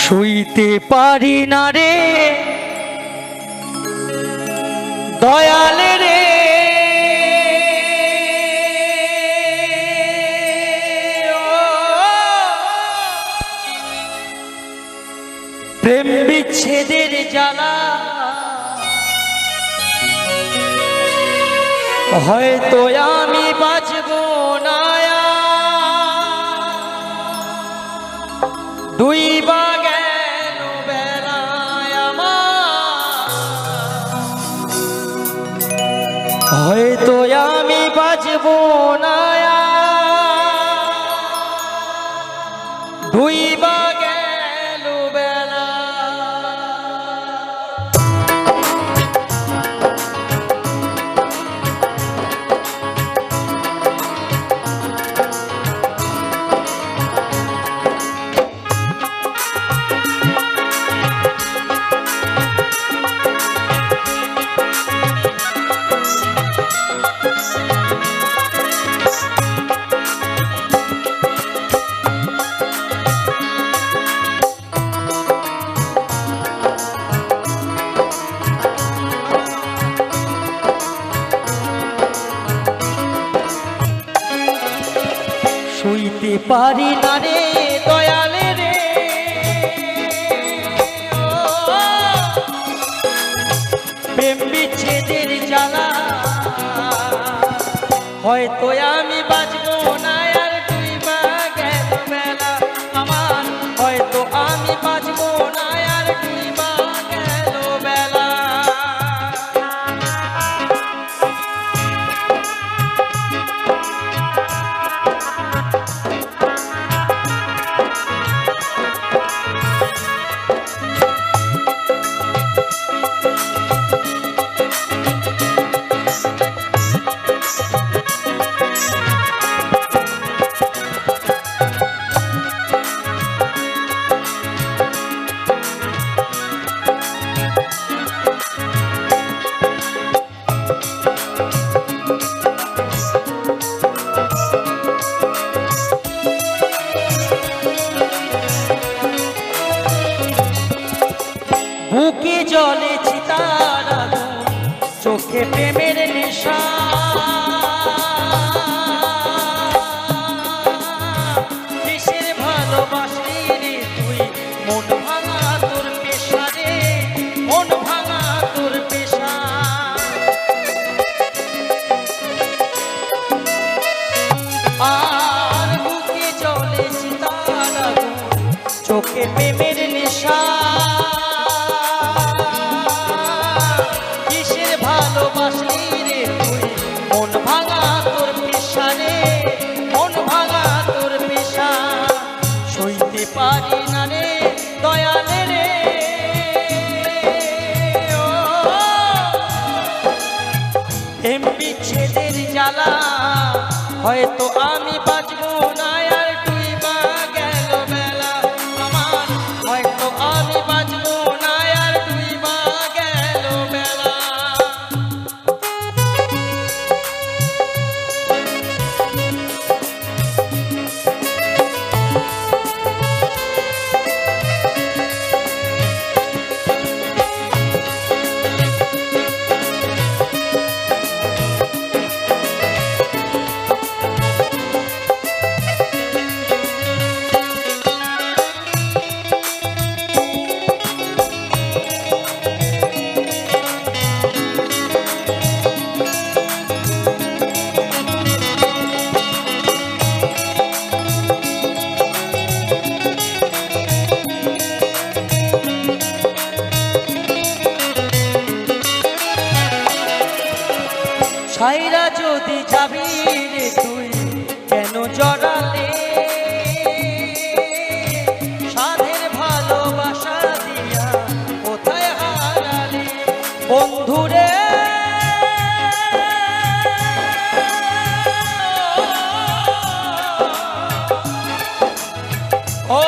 শুইতে পারি না রে দয়াল রে, প্রেম বিচ্ছেদের জ্বালা হয়তো আমি বাঁচব না। দুই বা গেল বেলায় আমার, হয়তো আমি বাঁচব না। দুই বা গেল বেলা শুইতে পারি না রে দয়াল রে, প্রেম বিচ্ছেদের জ্বালা হয়তো আমি বাঁচব না। আর দুই বা গেল বেলা আমার, হয়তো আমি বাঁচব না। আর দুই বা গেল বেলা বুকে জলে চিতার আগুন, চোখে প্রেমের নেশা, কিসের ভালোবাসি রে তুই, মন ভাঙা তোর পেশা রে, মন ভাঙা তোর পেশা। আর বুকে জলে চিতার আগুন, চোখে প্রেমের নেশা, ভালোবাসলি রে তুই, মন ভাঙা তোর পেশা রে, মন ভাঙা তোর পেশা। সইতে পারি না রে দয়াল রে, প্রেম বিচ্ছেদের জ্বালা হয়তো আমি বাঁচব না। আর দুই বা গেল বেলা আমার, হয়তো আমি বাঁচব না। আর দুই বা গেল বেলা ছাইরা যদি যাবি রে তুই, কেন জড়ালে সাধের ভালোবাসা দিয়া, কোথায় হারালে বন্ধুরে। ও